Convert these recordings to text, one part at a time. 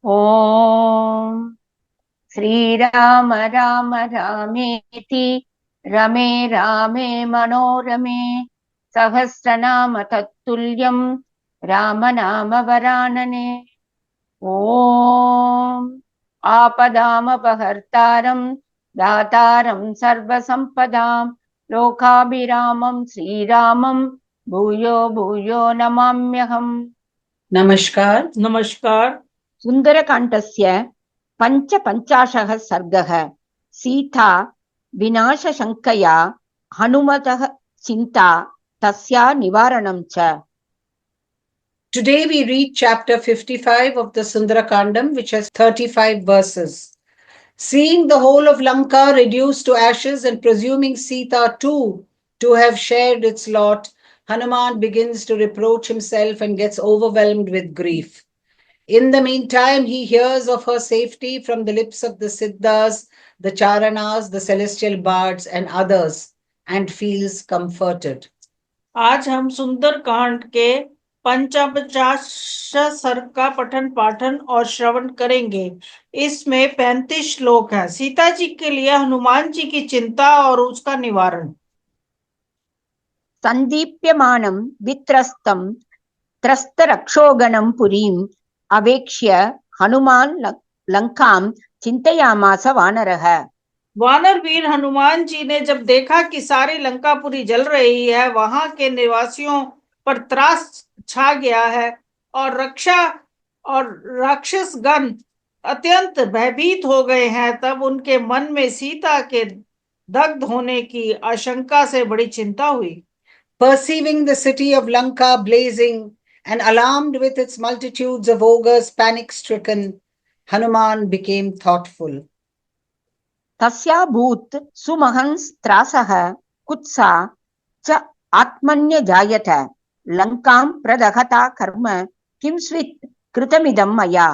ॐ श्रीराम राम रामेति रमे रामे मनोरमे सहस्रनाम तत्तुल्यं राम नाम वरानने। ॐ आपदामपहर्तारं दातारं सर्वसम्पदां लोकाभिरामं श्रीरामं भूयो भूयो नमाम्यहम्। नमस्कार। नमस्कार। सुन्दरकाण्डस्य पञ्चपञ्चाशः सर्गः। सीता विनाशशङ्कया हनुमतः चिन्ता तस्या निवारणं च। Today we read chapter 55 of the Sundarakandam, which has 35 verses. Seeing the whole of Lanka reduced to ashes and presuming Sita too to have shared its lot, Hanuman begins to reproach himself and gets overwhelmed with grief. In the meantime, he hears of her safety from the lips of the Siddhas, the Charanas, the celestial bards, and others, and feels comforted. आज हम सुंदर कांड के 50 सर्ग का पठन पाठन और श्रवण करेंगे। इसमें 35 श्लोक हैं। सीता जी के लिए हनुमान जी की चिंता और उसका निवारण। सन्दीप्यमानं वित्रस्तं त्रस्तरक्षोगणं पुरीम् अवेक्ष्य हनुमान् लंकां चिन्तयामास वानरः। वानर वीर हनुमान जी ने जब देखा कि सारी लंकापुरी जल रही है, वहां के निवासियों पर त्रास छा गया है और राक्षस गण अत्यंत भयभीत हो गए हैं, तब उनके मन में सीता के दग्ध होने की आशंका से बड़ी चिंता हुई। Perceiving the city of Lanka blazing and alarmed with its multitudes of ogres panic-stricken, Hanuman became thoughtful. तस्याभूत् सुमहंस्त्रासः कुत्सा च आत्मन्यजायत लंकां प्रदहता कर्म किं स्वित् कृतमिदं मया।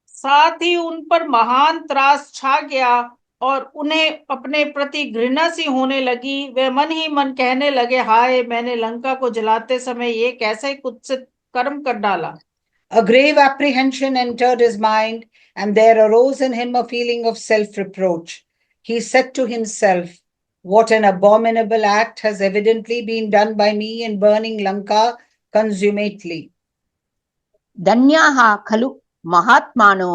साथ ही उन पर महान त्रास छा गया और उन्हें अपने प्रति घृणा सी होने लगी। वे मन ही मन कहने लगे, हाय, मैंने लंका को जलाते समय ये कैसे कुत्सित कर्म कर डाला। A grave apprehension entered his mind, and there arose in him a feeling of self-reproach. He said to himself, what an abominable act has evidently been done by me in burning Lanka consummately. धन्याः खलु महात्मानो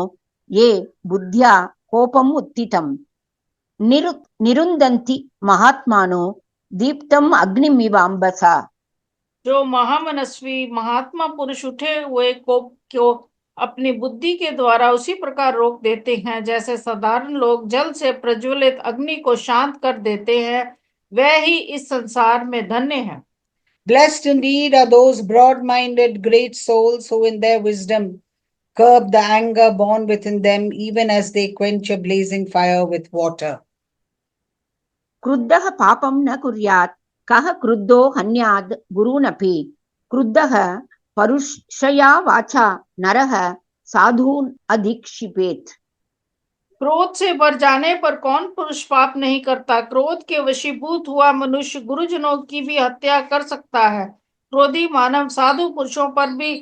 ये बुद्ध्या कोपम् उत्थितं निरुन्धन्ति महात्मानो दीप्तम् अग्निमिव अम्बसा। जो महामनस्वी महात्मा पुरुष उठे हुए कोप को अपनी बुद्धि के द्वारा उसी प्रकार रोक देते हैं जैसे साधारण लोग जल से प्रज्वलित अग्नि को शांत कर देते हैं, वह ही इस संसार में धन्य है। Blessed indeed are those broad-minded great souls who in their wisdom curb the anger born within them, even as they quench a blazing fire with water. क्रुद्धः पापं न कुर्यात् कः क्रुद्धो हन्याद् गुरूनपि क्रुद्धः परुषया वाचा नरः साधून् अधिक्षिपेत्। क्रोध से भर जाने पर कौन पुरुष पाप नहीं करता। क्रोध के वशीभूत हुआ मनुष्य गुरुजनों की भी हत्या कर सकता है। क्रोधी मानव साधु पुरुषों पर भी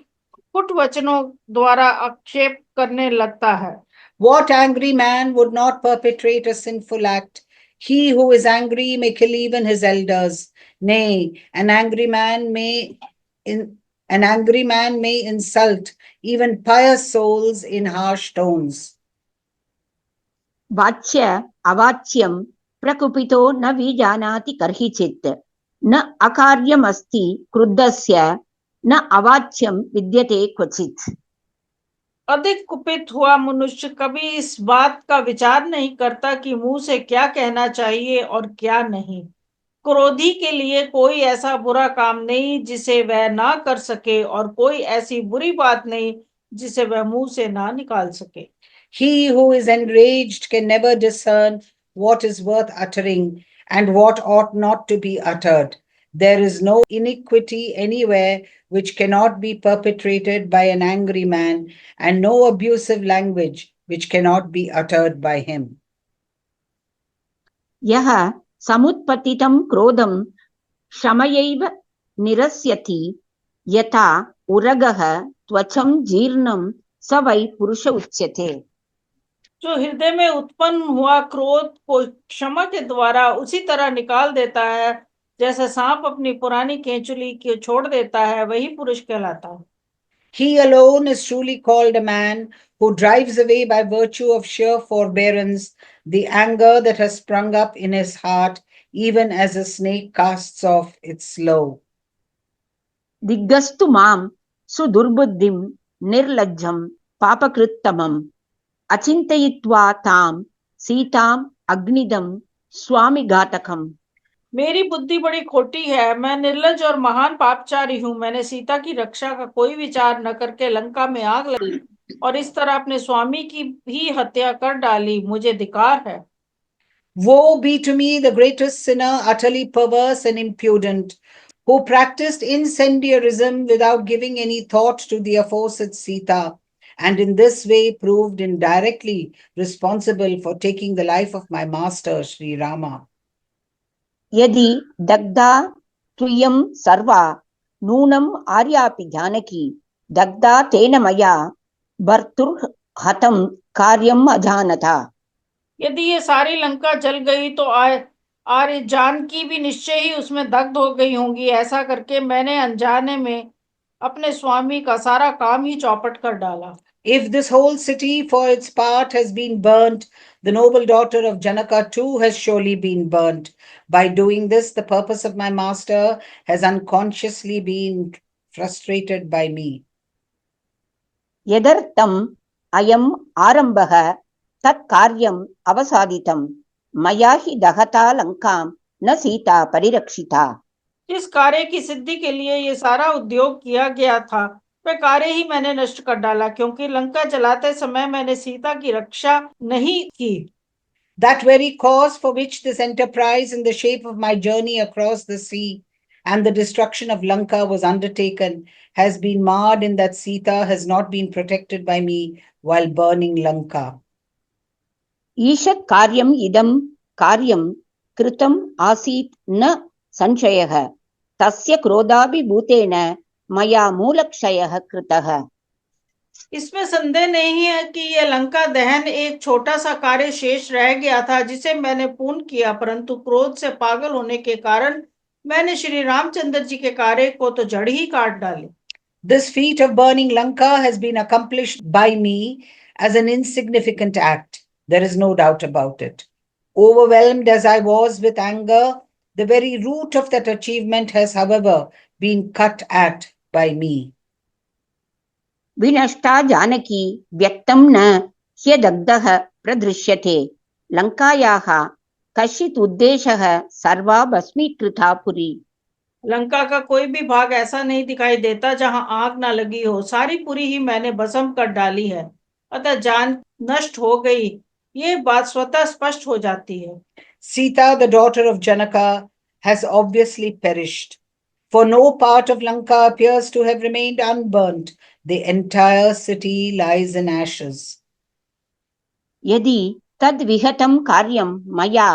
कुट वचनों द्वारा आक्षेप करने लगता है। What angry man would not perpetrate a sinful act? He who is angry may kill even his elders. Nay, an angry man may insult even pious souls in harsh tones. वाच्य अवाच्यं प्रकुपितो न विजानाति कर्हिचित् न अकार्यमस्ति क्रुद्धस्य न अवाच्यं विद्यते क्वचित्। अधिक कुपित हुआ मनुष्य कभी इस बात का विचार नहीं करता कि मुंह से क्या कहना चाहिए और क्या नहीं। क्रोधी के लिए कोई ऐसा बुरा काम नहीं जिसे वह ना कर सके और कोई ऐसी बुरी बात नहीं जिसे वह मुंह से ना निकाल सके। He who is enraged can never discern what is worth uttering and what ought not to be uttered. There is no iniquity anywhere which cannot be perpetrated by an angry man, and no abusive language which cannot be uttered by him. यः समुत्पतितं क्रोधं शमयैव निरस्यति यथा उरगः त्वचं जीर्णं स वै पुरुष उच्यते। जो हृदय में उत्पन्न हुआ क्रोध को क्षमा के द्वारा उसी तरह निकाल देता है जैसे सांप अपनी पुरानी केंचुली को छोड़ देता है, वही पुरुष कहलाता है। He alone is truly called a man who drives away by virtue of sheer forbearance the anger that has sprung up in his heart, even as a snake casts off its slough. दिग्गस्तु मां सुदुर्बुद्धिं निर्लज्जं पापकृत्तमम् अचिन्तयित्वा तां सीताम् अग्निदं स्वामिघातकम्। मेरी बुद्धि बड़ी खोटी है, मैं निर्लज और महान पापचारी हूँ। मैंने सीता की रक्षा का कोई विचार न करके लंका में आग लगी और इस तरह अपने स्वामी की भी हत्या कर डाली। मुझे धिक्कार है। Woe be to me, the greatest sinner, utterly perverse and impudent, who practiced incendiarism without giving any thought to the aforesaid Sita, and in this way proved indirectly responsible for taking the life of my master, Sri Rama. यदि दग्धा त्वयं सर्वा नूनम् आर्यापि जानकी दग्धा तेन मया भर्तुर्हतं कार्यम् अजानता। यदि ये सारी लंका जल गई तो आर्य जानकी भी निश्चय ही उसमें दग्ध हो गई होंगी। ऐसा करके मैंने अनजाने में अपने स्वामी का सारा काम ही चौपट कर डाला। If this whole city for its part has been burnt, the noble daughter of Janaka too has surely been burnt. By doing this, the purpose of my master has unconsciously been frustrated by me. यदर्थम् अयम् आरम्भः तत् कार्यम् अवसादितं मया हि दहता लंकां न सीता परिरक्षिता। जिस कार्य की सिद्धि के लिए ये सारा उद्योग किया गया था वह कार्य ही मैंने नष्ट कर डाला, क्योंकि लंका जलाते समय मैंने सीता की रक्षा नहीं की। That very cause for which this enterprise in the shape of my journey across the sea and the destruction of Lanka was undertaken has been marred in that Sita has not been protected by me while burning Lanka. ईषत् कार्यम् इदं कार्यं कृतम् आसीत् न संशयः तस्य क्रोधाभिभूतेन मया मूलक्षयः कृतः। इसमें संदेह नहीं है कि यह लंका दहन एक छोटा सा कार्य शेष रह गया था जिसे मैंने पूर्ण किया, परंतु क्रोध से पागल होने के कारण मैंने श्री रामचंद्र जी के कार्य को तो जड़ ही काट डाली। This feat of burning Lanka has been accomplished by me as an insignificant act. There is no doubt about it. Overwhelmed as I was with anger, the very root of that achievement has, however, been cut at by me. विनष्टा Janaki व्यक्तं न ह्यदग्धः प्रदृश्यते लंकायाः कश्चित् उद्देशः सर्वा भस्मीकृता पुरी। लंका का कोई भी भाग ऐसा नहीं दिखाई देता जहां आग ना लगी हो। सारी पुरी ही मैंने भस्म कर डाली है, अतः जान नष्ट हो गई, ये बात स्वतः स्पष्ट हो जाती है। Sita, the daughter of Janaka, has obviously perished, for no part of Lanka appears to have remained unburnt. The entire city lies in ashes. यदि तद् विहतं कार्यं मया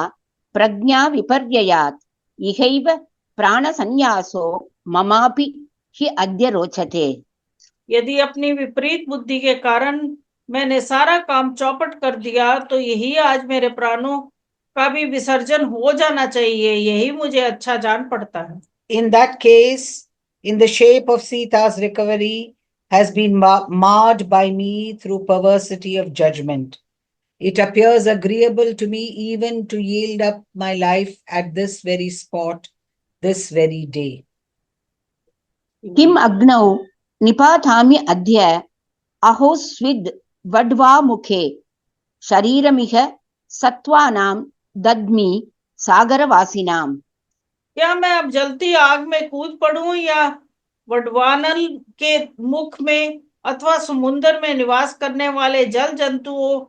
प्रज्ञा विपर्ययात् इहैव प्राणसन्यासो ममापि हि अद्य रोचते। यदि अपनी विपरीत बुद्धि के कारण मैंने सारा काम चौपट कर दिया तो यही आज मेरे प्राणों का भी विसर्जन हो जाना चाहिए, यही मुझे अच्छा जान पड़ता है। In that case, in the shape of Sita's recovery, has been marred by me through perversity of judgment. It appears agreeable to me even to yield up my life at this very spot, this very day. किम अग्नौ निपातामि अद्य अहो स्विद् वड्वा मुखे शरीरमिह सत्त्वानां दद्मि सागरवासिनाम्। क्या मैं अब जलती आग में कूद पड़ूं या वडवानल के मुख में अथवा समुद्र में निवास करने वाले जल जंतुओं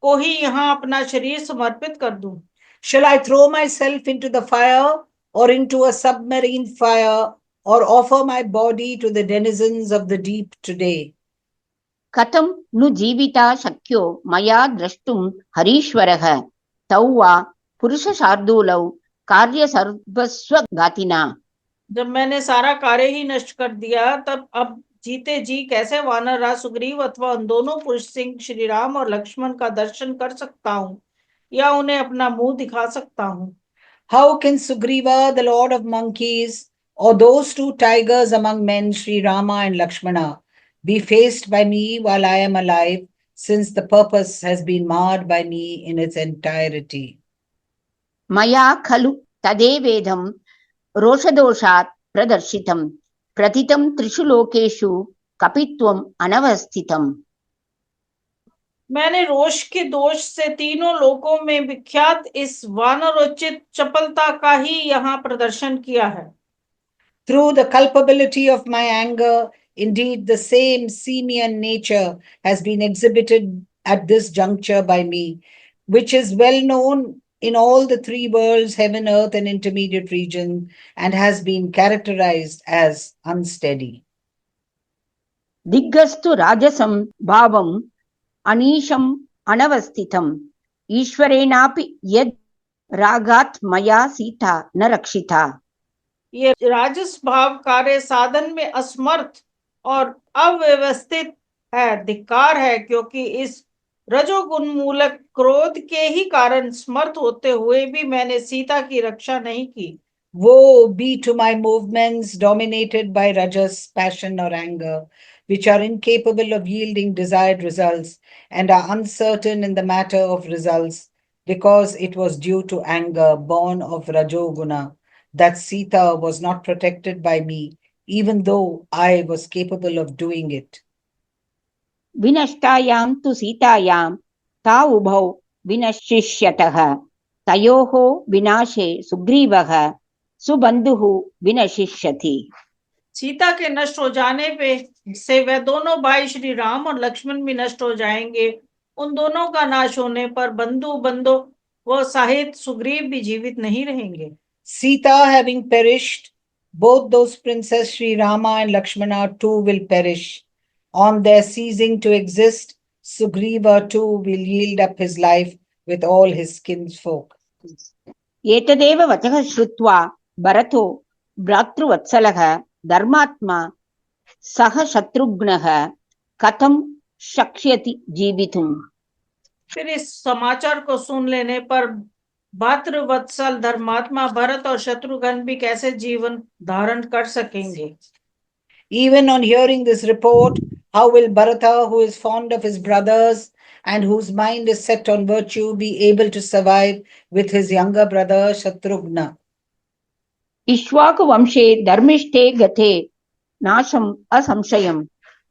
को ही यहाँ अपना शरीर समर्पित कर दूं? Shall I throw myself into the fire or into a submarine fire or offer my body to the denizens of the deep today? कथं नु जीविता शक्यो मया द्रष्टुं हरीश्वरः तौ वा पुरुषशार्दूलौ कार्य सर्वस्व घातिना। जब मैंने सारा कार्य ही नष्ट कर दिया तब अब जीते जी कैसे वानर राज सुग्रीव अथवा उन दोनों पुरुष सिंह श्री राम और लक्ष्मण का दर्शन कर सकता हूँ या उन्हें अपना मुंह दिखा सकता हूँ? How can Sugriva, the lord of monkeys, or those two tigers among men, Sri Rama and Lakshmana, be faced by me while I am alive, since the purpose has been marred by me in its entirety? मया खलु तदेवेदं रोषदोषात् प्रदर्शितं प्रथितं त्रिषु लोकेषु कपित्वम् अनवस्थितम्। मैंने रोष के दोष से तीनों लोकों में विख्यात इस वानरोचित चपलता का ही यहाँ प्रदर्शन किया है। Through the culpability of my anger, indeed the same simian nature has been exhibited at this juncture by me, which is well known in all the three worlds, heaven, earth, and intermediate region, and has been characterized as unsteady. दिग्गस्तु राजसं भावम् अनीशम् अनवस्थितम् ईश्वरेणापि यद् रागात् मया सीता न रक्षिता। ये राजस भाव कार्य साधन में असमर्थ और अव्यवस्थित है, धिक्कार है, क्योंकि इस रजोगुण मूलक क्रोध के ही कारण समर्थ होते हुए भी मैंने सीता की रक्षा नहीं की। Woe be to my movements dominated by rajas, passion, or anger, which are incapable of yielding desired results and are uncertain in the matter of results, because it was due to anger born of Rajoguna that Sita was not protected by me, even though I was capable of doing it. विनष्टायां तु सीतायां ता उभौ विनशिष्यतः तयोः विनाशे सुग्रीवः सुबन्धुः विनशिष्यति। सीता के नष्ट हो जाने पे से वे दोनों भाई श्री राम और लक्ष्मण भी नष्ट हो जाएंगे। उन दोनों का नाश होने पर बंधु व सहित सुग्रीव भी जीवित नहीं रहेंगे। Sita having perished, both those princes Sri Rama and Lakshmana too will perish. On their ceasing to exist, Sugriva too will yield up his life with all his kinsfolk. एतदेव वचः श्रुत्वा भरतो भ्रातृवत्सलः धर्मात्मा सह शत्रुघ्नः कथं शक्ष्यति जीवितुम्। फिर इस समाचार को सुन लेने पर भातृवत्सल धर्मात्मा भरत और शत्रुघ्न भी कैसे जीवन धारण कर सकेंगे। Even on hearing this report, how will Bharata, who is fond of his brothers and whose mind is set on virtue, be able to survive with his younger brother Shatrughna? Ikshvaku वंशे धर्मिष्ठे गते नाशम् असंशयम्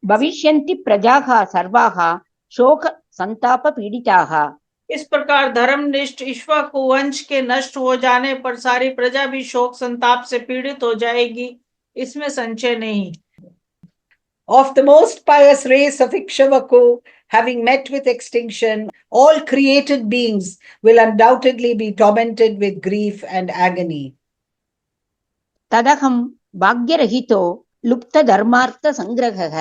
भविष्यन्ति प्रजाः सर्वाः शोक संताप पीडिताः। इस प्रकार धर्मनिष्ठ इक्ष्वाकु वंश के नष्ट हो जाने पर सारी प्रजा भी शोक संताप से पीड़ित हो जाएगी, इसमें संशय नहीं। Of the most pious race of Ikshvaku, having met with extinction, all created beings will undoubtedly be tormented with grief and agony. तदहं भाग्यरहितो लुप्त धर्मार्थ संग्रहः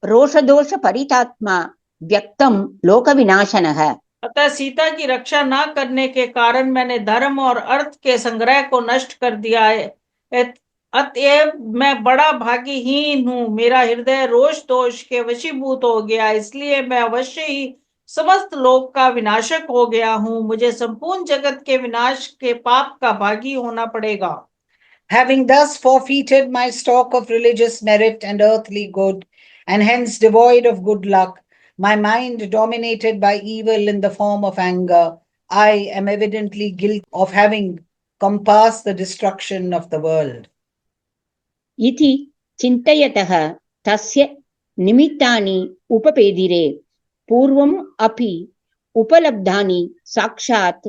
रोषदोष परितात्मा व्यक्तम लोक विनाशनः। अतः सीता की रक्षा न करने के कारण मैंने धर्म और अर्थ के संग्रह को नष्ट कर दिया है। अतएव मैं बड़ा भाग्यहीन हूँ, मेरा हृदय रोष दोष के वशीभूत हो गया, इसलिए मैं अवश्य ही समस्त लोक का विनाशक हो गया हूँ। मुझे संपूर्ण जगत के विनाश के पाप का भागी होना पड़ेगा। Having thus forfeited my stock of religious merit and earthly good, and hence devoid of good luck, my mind dominated by evil in the form of anger, I am evidently guilty of having compassed the destruction of the world. इति चिन्तयतः तस्य निमित्तानि उपपेदिरे पूर्वम् अपि उपलब्धानि साक्षात्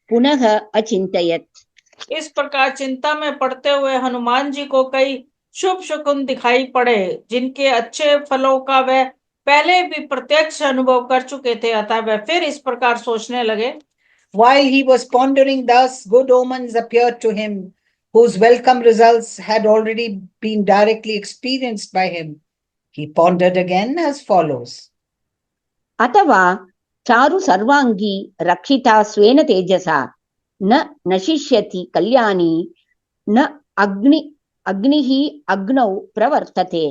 पुनः अचिन्तयत्। इस प्रकार चिंता में पड़ते हुए हनुमान जी को कई शुभ शकुन दिखाई पड़े, जिनके अच्छे फलों का वह पहले भी प्रत्यक्ष अनुभव कर चुके थे। अतः वह फिर इस प्रकार सोचने लगे। While he was pondering thus, good omens appeared to him, whose welcome results had already been directly experienced by him. He pondered again as follows. अथवा चारु सर्वांगी रक्षिता स्वेन तेजसा न नशिष्यति कल्याणी न अग्निः अग्नौ प्रवर्तते।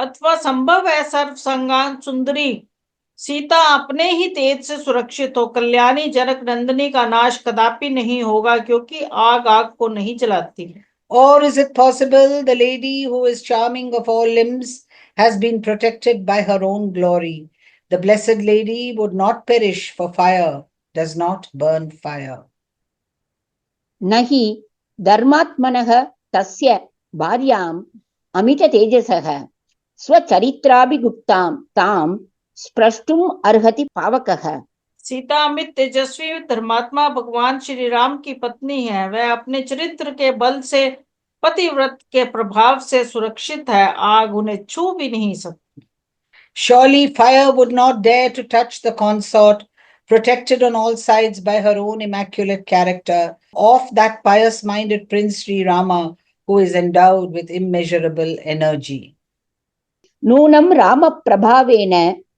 अथवा संभव है सर्वसंगान सुंदरी सीता अपने ही तेज से सुरक्षित हो? कल्याणी जनक नंदिनी का नाश कदापि नहीं होगा, क्योंकि आग आग को नहीं जलाती। Or is it possible the lady who is charming of all limbs has been protected by her own glory? The blessed lady would not perish, for fire does not burn fire. नहि धर्मात्मनः तस्य भार्याम् अमित तेजसः स्वचरित्राभिगुप्तां तां स्प्रष्टुम् अर्हति पावकः। सीता अमित तेजस्वी धर्मात्मा भगवान श्री राम की पत्नी है। वह अपने चरित्र के बल से पतिव्रत के प्रभाव से सुरक्षित है। आग उन्हें छू भी नहीं सकती। Surely fire would not dare to touch the consort, protected on all sides by her own immaculate character, of that pious-minded Prince Sri Rama, who is endowed with immeasurable energy. नूनं रामप्रभावेन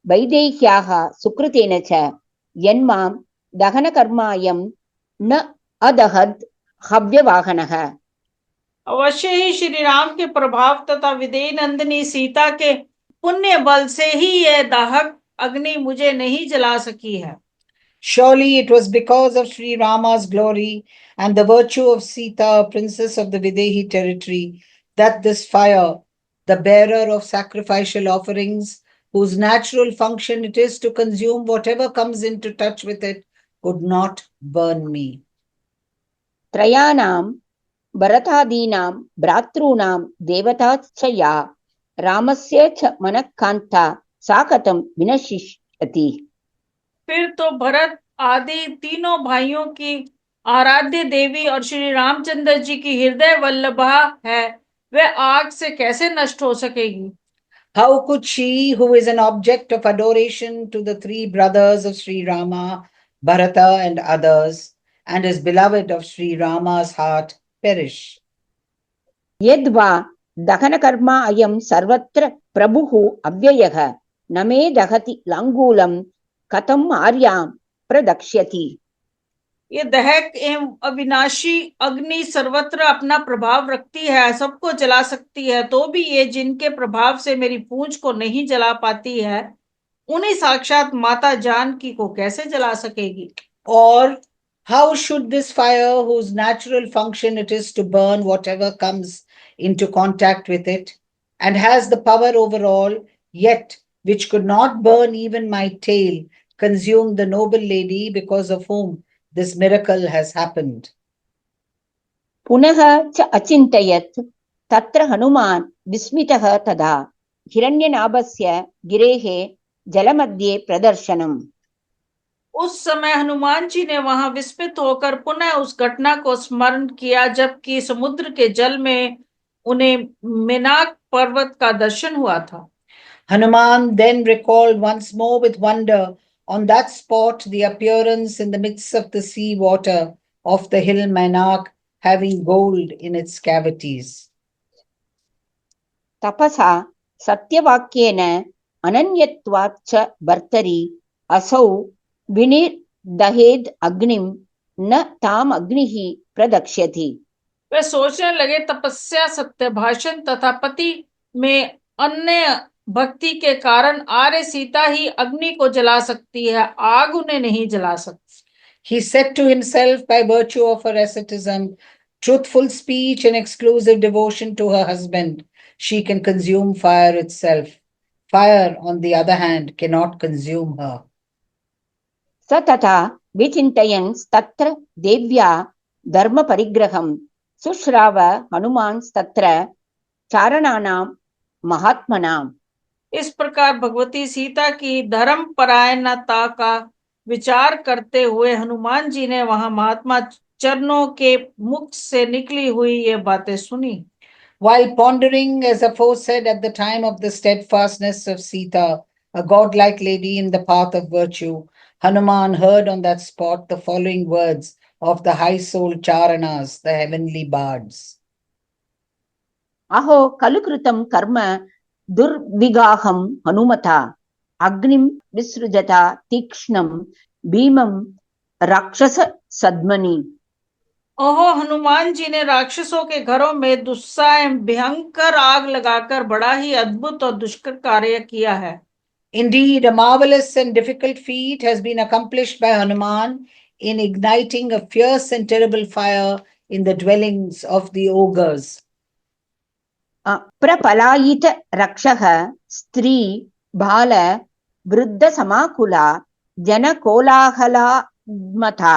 वैदेह्याः सुकृतेन च यन्मां दहनकर्मायं न अदहद् हव्यवाहनः। अवश्य ही श्री राम के प्रभाव तथा विदेह नंदिनी सीता के पुण्य बल से ही यह दाहक अग्नि मुझे नहीं जला सकी है। Surely it was because of Sri Rama's glory and the virtue of Sita, princess of the Videhi territory, that this fire, the bearer of sacrificial offerings, whose natural function it is to consume whatever comes into touch with it, could not burn me. त्रयाणां भरतादीनां भ्रातॄणां देवता च या रामस्य च मनःकान्ता सा कथं विनशिष्यति। फिर तो भरत आदि तीनों भाइयों की आराध्य देवी और श्री रामचंद्र जी की हृदय वल्लभा है, वह आग से कैसे नष्ट हो सकेगी? How could she, who is an object of adoration to the three brothers of Sri Rama, Bharata and others, and is beloved of Sri Rama's heart, perish? यद्वा दहनकर्मा अयं सर्वत्र प्रभुः अव्ययः न मे दहति लाङ्गूलं कथम् आर्यां प्रदक्ष्यति। ये दहक एवं अविनाशी अग्नि सर्वत्र अपना प्रभाव रखती है, सबको जला सकती है, तो भी ये जिनके प्रभाव से मेरी पूंछ को नहीं जला पाती है, उन्हीं साक्षात माता जानकी को कैसे जला सकेगी? Or how should this fire, whose natural function it is to burn whatever comes into contact with it, and has the power over all, yet which could not burn even my tail, consume the noble lady because of whom this miracle has happened? पुनः च अचिन्तयत् तत्र हनुमान् विस्मितः तदा हिरण्यनाभस्य गिरेः जलमध्ये प्रदर्शनम्। उस समय हनुमान जी ने वहां विस्मित होकर पुनः उस घटना को स्मरण किया, जबकि समुद्र के जल में उन्हें मेनाक पर्वत का दर्शन हुआ था। Hanuman then recalled once more with wonder on that spot the appearance in the midst of the sea water of the hill Menak, having gold in its cavities. तपसा सत्यवाक्येन अनन्यत्वात् च भर्तरि असौ विनिर्दहेद् अग्निं न ताम् अग्निः प्रदक्ष्यति। वे सोचने लगे, तपस्या, सत्य भाषण तथा पति में अन्य भक्ति के कारण आर्य सीता ही अग्नि को जला सकती है, आग उन्हें नहीं जला सकती। He said to himself, by virtue of her asceticism, truthful speech and exclusive devotion to her husband, she can consume fire itself. Fire, on the other hand, cannot consume her. स तथा विचिन्तयन् तत्र देव्या धर्मपरिग्रहं शुश्राव हनुमान् तत्र चारणानां महात्मनाम्। इस प्रकार भगवती सीता की धर्म परायणता का विचार करते हुए हनुमान जी ने वहां महात्मा चरणों के मुख से निकली हुई ये बातें सुनी। While pondering, as aforesaid, at the time of the steadfastness of Sita, a godlike lady in the path of virtue, Hanuman heard on that spot the following words of the high-souled Charanas, the heavenly bards. अहो खलु कृतं कर्म दुर्विगाहं हनुमता अग्निं विसृजता तीक्ष्णं भीमं राक्षस सद्मनि। ओहो, हनुमान जी ने राक्षसों के घरों में दुस्साह भयंकर आग लगाकर बड़ा ही अद्भुत और दुष्कर कार्य किया है। Indeed, a marvelous and difficult feat has been accomplished by Hanuman in igniting a fierce and terrible fire in the dwellings of the ogres. प्रपलायित रक्षः स्त्री बाल वृद्ध समाकुला जनकोलाहलात्मथा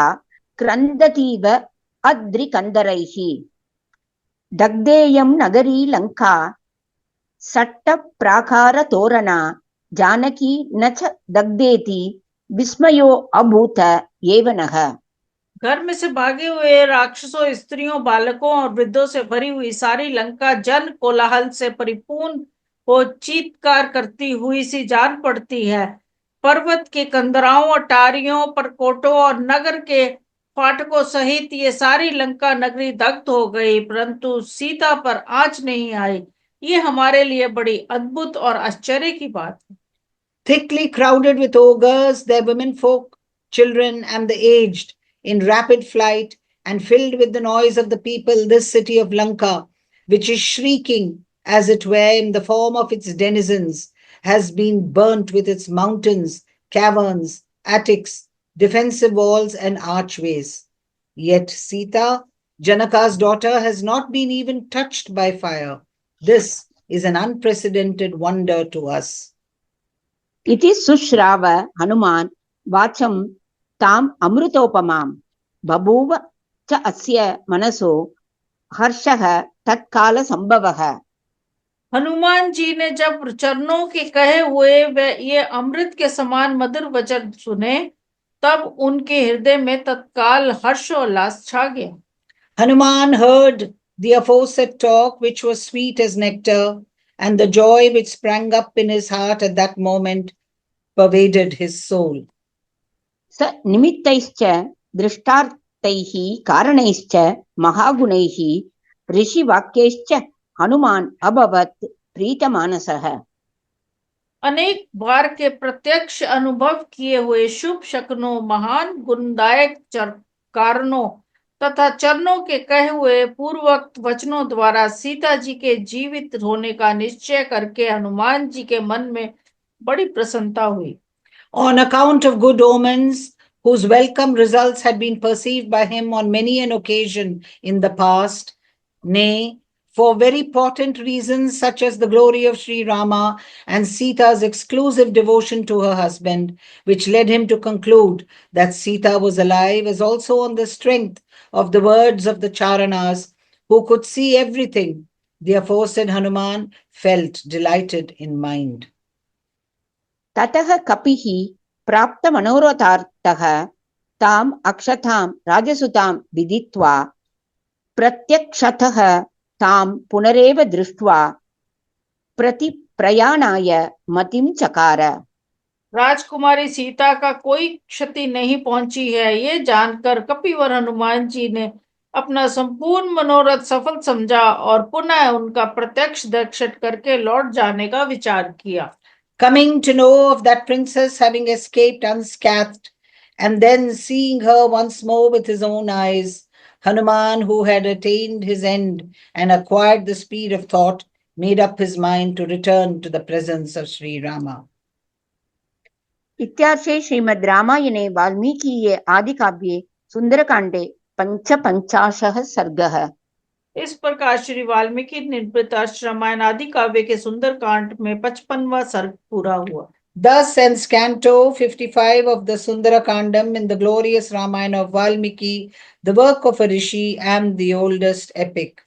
क्रन्दतीव अद्रिकन्दरैः दग्धेयं नगरी लङ्का सट्टप्राकारतोरणा जानकी न च दग्धेति विस्मयो अभूत एव नः। घर में से भागे हुए राक्षसों, स्त्रियों, बालकों और वृद्धों से भरी हुई सारी लंका जन कोलाहल से परिपूर्ण हो चीत्कार करती हुई सी जान पड़ती है। पर्वत के कंदराओं, अटारियों, परकोटों और नगर के फाटकों सहित ये सारी लंका नगरी दग्ध हो गई, परंतु सीता पर आंच नहीं आई। ये हमारे लिए बड़ी अद्भुत और आश्चर्य की बात है। Thickly crowded with ogres, their womenfolk, children, and the aged, in rapid flight, and filled with the noise of the people, this city of Lanka, which is shrieking, as it were, in the form of its denizens, has been burnt with its mountains, caverns, attics, defensive walls, and archways. Yet Sita, Janaka's daughter, has not been even touched by fire. This is an unprecedented wonder to us. इति सुश्राव हनुमान् वाचं ताम् अमृतोपमाम् बभूव च अस्य मनसो हर्षः तत्काल संभवः। हनुमान जी ने जब चरणों के कहे हुए वे ये अमृत के समान मधुर वचन सुने, तब उनके हृदय में तत्काल हर्षोल्लास छा गया। Hanuman heard the aforesaid talk, which was sweet as nectar, and the joy which sprang up in his heart at that moment pervaded his soul. स निमित्तैश्च दृष्टार्थैः कारणैश्च महागुणैः ऋषिवाक्यैश्च हनुमान् अभवत् प्रीतमानसः। अनेक बार के प्रत्यक्ष अनुभव किए हुए शुभ शकुनों, महान गुणदायक कारणों तथा चरणों के कहे हुए पूर्वोक्त वचनों द्वारा सीता जी के जीवित होने का निश्चय करके हनुमान जी के मन में बड़ी प्रसन्नता हुई। On account of good omens, whose welcome results had been perceived by him on many an occasion in the past, nay, for very potent reasons such as the glory of Sri Rama and Sita's exclusive devotion to her husband, which led him to conclude that Sita was alive, as also on the strength of the words of the Charanas, who could see everything, the aforesaid Hanuman felt delighted in mind. ततः कपिः प्राप्त मनोरथार्थः ताम् अक्षतां राजसुतां विदित्वा प्रत्यक्षतः तां पुनरेव दृष्ट्वा प्रतिप्रयाणाय मतिं चकार। राजकुमारी सीता का कोई क्षति नहीं पहुंची है, ये जानकर कपिवर हनुमान जी ने अपना संपूर्ण मनोरथ सफल समझा और पुनः उनका प्रत्यक्ष दर्शन करके लौट जाने का विचार किया। Coming to know of that princess having escaped unscathed, and then seeing her once more with his own eyes, Hanuman, who had attained his end and acquired the speed of thought, made up his mind to return to the presence of Sri Rama. इत्यार्षे श्रीमद् रामायणे वाल्मीकीये आदिकाव्ये सुंदरकांडे 55 सर्गः। इस प्रकार श्री वाल्मीकि निर्मित रामायण आदि काव्य के सुंदरकांड में 55वां सर्ग पूरा हुआ। Thus ends Canto 55 of the Sundarakandam in the glorious Ramayana of Valmiki, the work of a rishi and the oldest epic.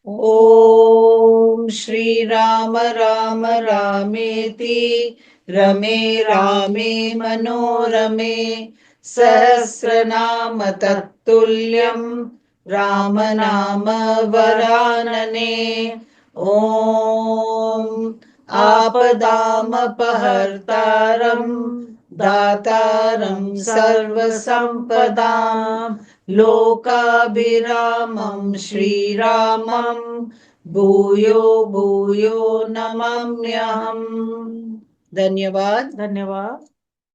Om Shri Rama Rama Rameti Rame Rame Manorame Sahasranama Tattulyam Rama Nama Varanane. Om Apadam Apahartaram Dataram Sarvasampadam Lokabhiramam Shri Ramam Bhuyo Bhuyo Namamyaham. Dhanyavad. धन्यवाद।